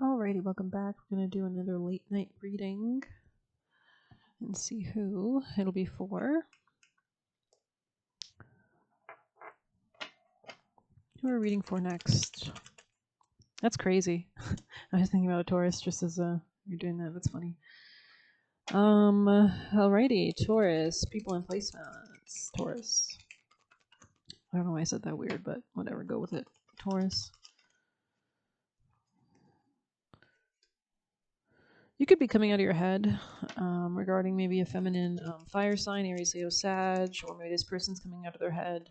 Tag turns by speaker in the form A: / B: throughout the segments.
A: Alrighty, welcome back. We're going to do another late night reading and see who it'll be for. Who are we reading for next? That's crazy. I was thinking about a Taurus just as you're doing that. That's funny. Alrighty, Taurus, people and placements. Taurus. I don't know why I said that weird, but whatever, go with it. Taurus. You could be coming out of your head regarding maybe a feminine fire sign, Aries, Leo, Sag, or maybe this person's coming out of their head.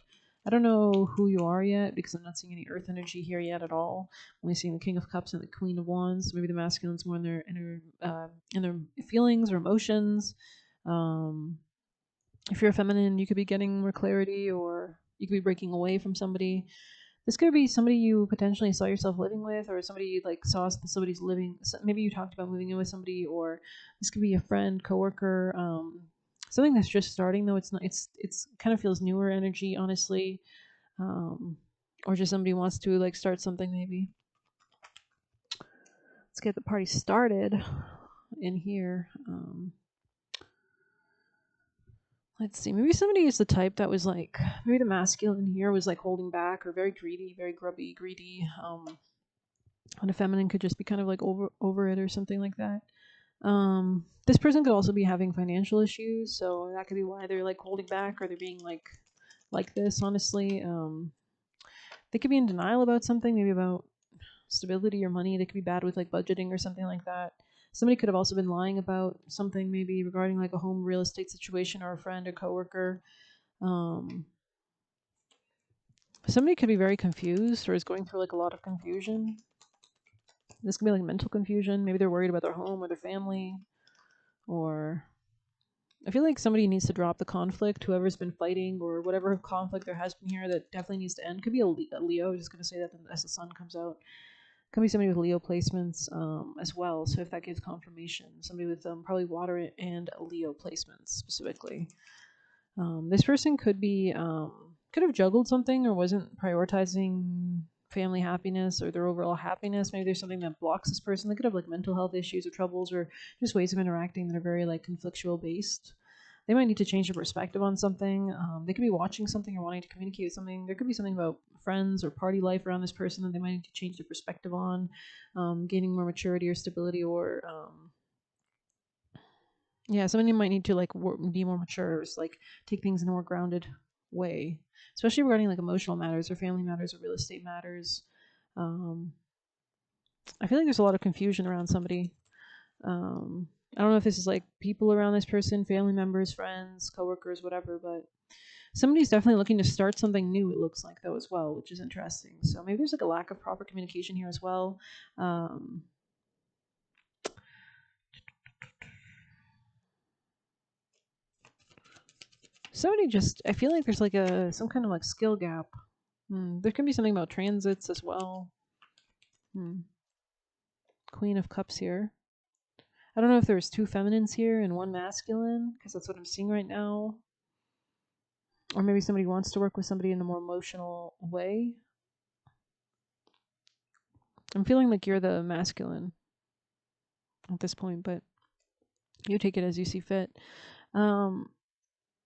A: I don't know who you are yet because I'm not seeing any earth energy here yet at all. I'm only seeing the King of Cups and the Queen of Wands. Maybe the masculine's more in their feelings or emotions. If you're a feminine, you could be getting more clarity, or you could be breaking away from somebody. This could be somebody you potentially saw yourself living with, or somebody you like saw somebody's living. Maybe you talked about moving in with somebody, or this could be a friend, coworker, something that's just starting. Though it's not. It's kind of feels newer energy, honestly, or just somebody wants to like start something. Maybe let's get the party started in here. Let's see, maybe somebody is the type that was like, maybe the masculine here was like holding back or very greedy, very grubby, greedy. And a feminine could just be kind of like over it or something like that. This person could also be having financial issues, so that could be why they're like holding back, or they're being like this, honestly. They could be in denial about something, maybe about stability or money. They could be bad with like budgeting or something like that. Somebody could have also been lying about something, maybe regarding like a home real estate situation, or a friend or coworker. Somebody could be very confused or is going through like a lot of confusion. This could be like mental confusion. Maybe they're worried about their home or their family, or I feel like somebody needs to drop the conflict, whoever's been fighting, or whatever conflict there has been here that definitely needs to end. Could be a Leo. I'm just going to say that as the sun comes out. Could be somebody with Leo placements as well. So if that gives confirmation, somebody with probably water and Leo placements specifically. This person could have juggled something or wasn't prioritizing family happiness or their overall happiness. Maybe there's something that blocks this person. They could have like mental health issues or troubles, or just ways of interacting that are very like conflictual based. They might need to change their perspective on something. They could be watching something or wanting to communicate with something. There could be something about friends or party life around this person that they might need to change their perspective on, gaining more maturity or stability, or somebody might need to like be more mature, like take things in a more grounded way, especially regarding like emotional matters or family matters or real estate matters. I feel like there's a lot of confusion around somebody. I don't know if this is like people around this person, family members, friends, coworkers, whatever, but somebody's definitely looking to start something new, it looks like, though, as well, which is interesting. So maybe there's like a lack of proper communication here as well. Somebody just, I feel like there's like some kind of like skill gap. There can be something about transits as well. Queen of Cups here. I don't know if there's two feminines here and one masculine, because that's what I'm seeing right now. Or maybe somebody wants to work with somebody in a more emotional way. I'm feeling like you're the masculine at this point, but you take it as you see fit.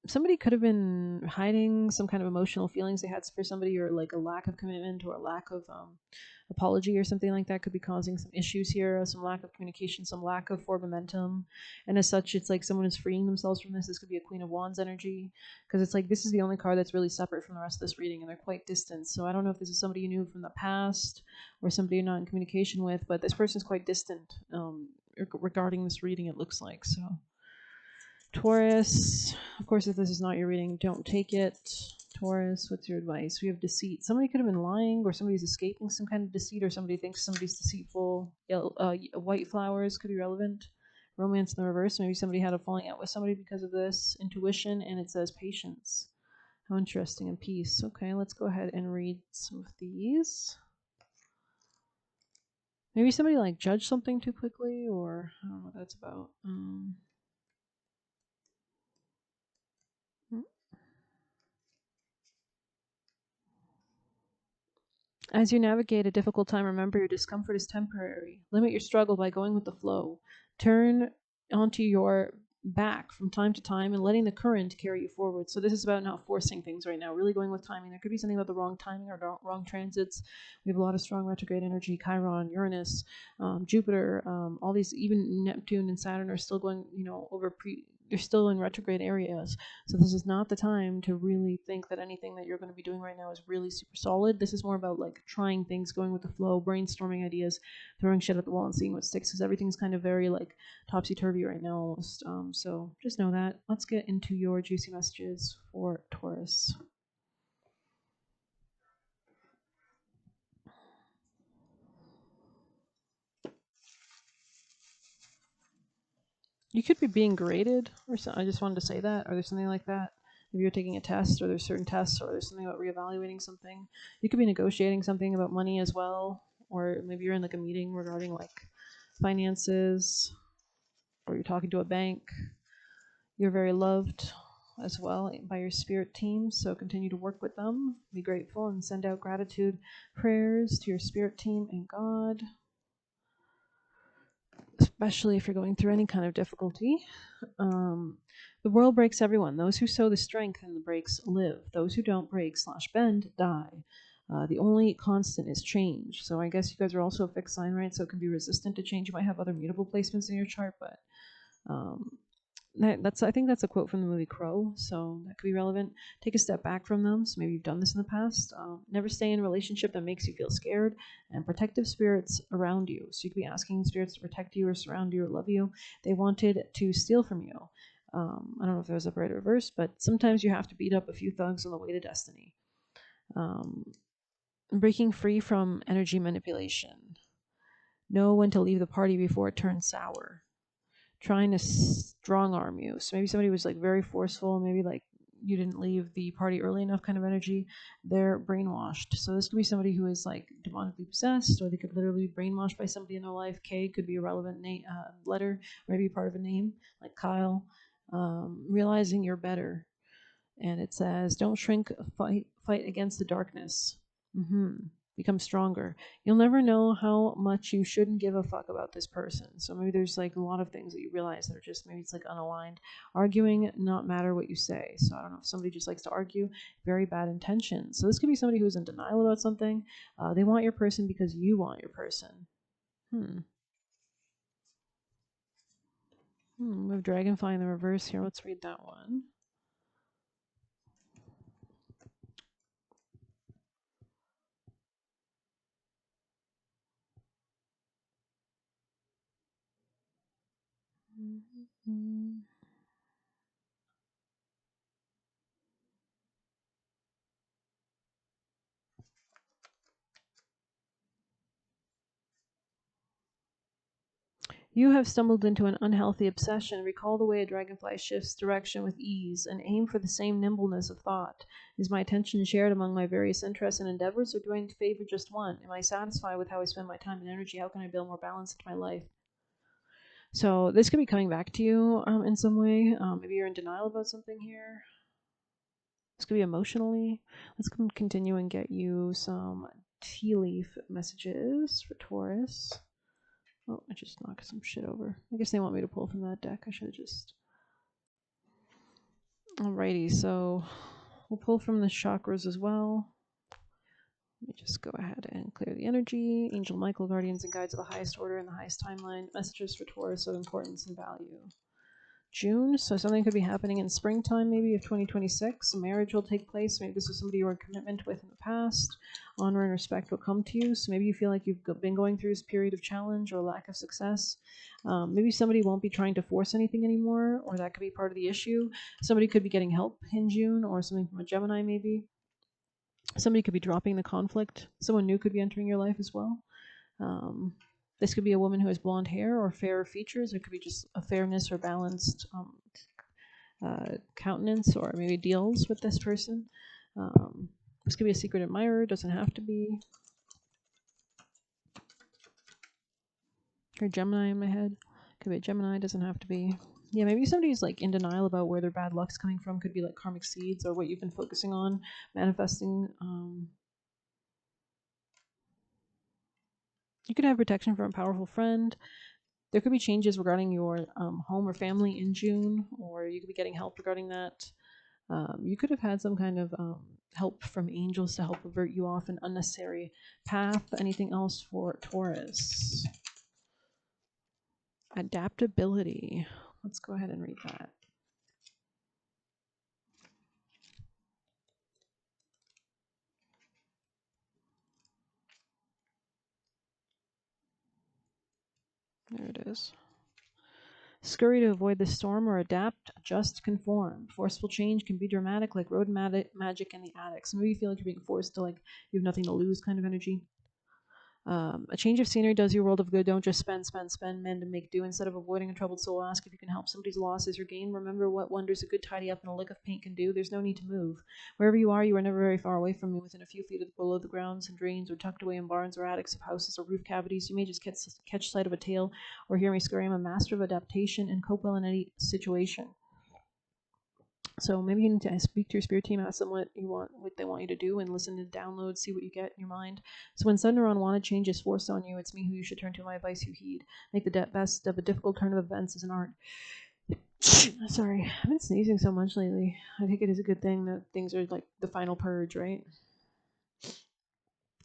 A: Somebody could have been hiding some kind of emotional feelings they had for somebody, or like a lack of commitment, or a lack of apology or something like that could be causing some issues here, some lack of communication, some lack of forward momentum. And as such, it's like someone is freeing themselves from this. This could be a Queen of Wands energy, because it's like this is the only card that's really separate from the rest of this reading, and they're quite distant. So I don't know if this is somebody you knew from the past or somebody you're not in communication with, but this person's quite distant regarding this reading, it looks like. So Taurus, of course, if this is not your reading, don't take it. Taurus, what's your advice? We have deceit. Somebody could have been lying, or somebody's escaping some kind of deceit, or somebody thinks somebody's deceitful. White flowers could be relevant. Romance in the reverse. Maybe somebody had a falling out with somebody because of this. Intuition, and it says patience. How interesting. And peace. Okay, let's go ahead and read some of these. Maybe somebody like judged something too quickly, or I don't know what that's about. As you navigate a difficult time, remember your discomfort is temporary. Limit your struggle by going with the flow. Turn onto your back from time to time and letting the current carry you forward. So this is about not forcing things right now, really going with timing. There could be something about the wrong timing or wrong transits. We have a lot of strong retrograde energy, Chiron, Uranus, Jupiter, all these, even Neptune and Saturn are still going, they're still in retrograde areas. So this is not the time to really think that anything that you're going to be doing right now is really super solid. This is more about like trying things, going with the flow, brainstorming ideas, throwing shit at the wall and seeing what sticks, because everything's kind of very like topsy-turvy right now almost. So just know that. Let's get into your juicy messages for Taurus. You could be being graded, or so, I just wanted to say that, or there's something like that. If you're taking a test, or there's certain tests, or there's something about reevaluating something. You could be negotiating something about money as well, or maybe you're in like a meeting regarding like finances, or you're talking to a bank. You're very loved as well by your spirit team, so continue to work with them. Be grateful and send out gratitude prayers to your spirit team and God, especially if you're going through any kind of difficulty. The world breaks everyone. Those who sow the strength in the breaks live. Those who don't break/bend die. The only constant is change. So I guess you guys are also a fixed sign, right? So it can be resistant to change. You might have other mutable placements in your chart, but I think that's a quote from the movie Crow, so that could be relevant. Take a step back from them. So maybe you've done this in the past. Never stay in a relationship that makes you feel scared, and protective spirits around you. So you could be asking spirits to protect you or surround you or love you. They wanted to steal from you. I don't know if it was upright or reverse, but sometimes you have to beat up a few thugs on the way to destiny. Breaking free from energy manipulation. Know when to leave the party before it turns sour. Trying to strong arm you. So maybe somebody was like very forceful, maybe like you didn't leave the party early enough kind of energy. They're brainwashed. So this could be somebody who is like demonically possessed, or they could literally be brainwashed by somebody in their life. K could be a relevant letter, maybe part of a name like Kyle. Realizing you're better. And it says, don't shrink, fight against the darkness. Become stronger. You'll never know how much you shouldn't give a fuck about this person. So maybe there's like a lot of things that you realize that are just, maybe it's like unaligned. Arguing, not matter what you say. So I don't know if somebody just likes to argue, very bad intentions. So this could be somebody who's in denial about something. They want your person because you want your person. We have Dragonfly in the reverse here. Let's read that one. You have stumbled into an unhealthy obsession. Recall the way a dragonfly shifts direction with ease, and aim for the same nimbleness of thought. Is my attention shared among my various interests and endeavors, or do I favor just one? Am I satisfied with how I spend my time and energy? How can I build more balance into my life? So this could be coming back to you in some way. Maybe you're in denial about something here. This could be emotionally. Let's continue and get you some tea leaf messages for Taurus. Oh, I just knocked some shit over. I guess they want me to pull from that deck. I should have just... Alrighty, so we'll pull from the chakras as well. Let me just go ahead and clear the energy. Angel Michael, guardians and guides of the highest order and the highest timeline. Messages for Taurus of importance and value. June, so something could be happening in springtime maybe of 2026. A marriage will take place. Maybe this is somebody you were in commitment with in the past. Honor and respect will come to you. So maybe you feel like you've been going through this period of challenge or lack of success. Maybe somebody won't be trying to force anything anymore, or that could be part of the issue. Somebody could be getting help in June, or something from a Gemini maybe. Somebody could be dropping the conflict. Someone new could be entering your life as well. This could be a woman who has blonde hair or fairer features. It could be just a fairness or balanced countenance, or maybe deals with this person. This could be a secret admirer. Doesn't have to be. Or Gemini in my head. Could be a Gemini. Doesn't have to be. Yeah, maybe somebody's like in denial about where their bad luck's coming from. Could be like karmic seeds or what you've been focusing on, manifesting. You could have protection from a powerful friend. There could be changes regarding your home or family in June, or you could be getting help regarding that. You could have had some kind of help from angels to help avert you off an unnecessary path. Anything else for Taurus? Adaptability. Let's go ahead and read that. There it is. Scurry to avoid the storm or adapt, adjust, conform. Forceful change can be dramatic, like road magic in the attic. So maybe you feel like you're being forced to, like, you have nothing to lose kind of energy. A change of scenery does you a world of good. Don't just spend, mend, and make do. Instead of avoiding a troubled soul, ask if you can help. Somebody's loss is your gain. Remember what wonders a good tidy up and a lick of paint can do. There's no need to move. Wherever you are never very far away from me, within a few feet of below the grounds and drains, or tucked away in barns or attics of houses or roof cavities. You may just catch sight of a tail or hear me scurry. I'm a master of adaptation and cope well in any situation. So maybe you need to speak to your spirit team, ask them what they want you to do, and listen to downloads, see what you get in your mind. So when sudden or unwanted change is forced on you, it's me who you should turn to. My advice you heed. Make the best of a difficult turn of events as an art. Sorry, I've been sneezing so much lately. I think it is a good thing that things are like the final purge, right?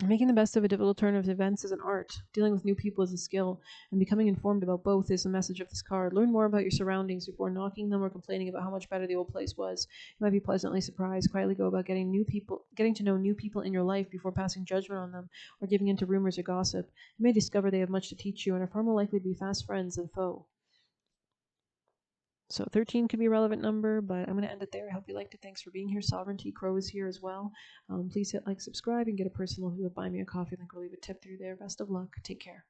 A: Making the best of a difficult turn of events is an art. Dealing with new people is a skill, and becoming informed about both is the message of this card. Learn more about your surroundings before knocking them or complaining about how much better the old place was. You might be pleasantly surprised. Quietly go about getting to know new people in your life before passing judgment on them or giving in to rumors or gossip. You may discover they have much to teach you and are far more likely to be fast friends than foe. So 13 could be a relevant number, but I'm going to end it there. I hope you liked it. Thanks for being here. Sovereignty Crow is here as well. Please hit like, subscribe, and get a personal who will buy me a coffee link or leave a tip through there. Best of luck. Take care.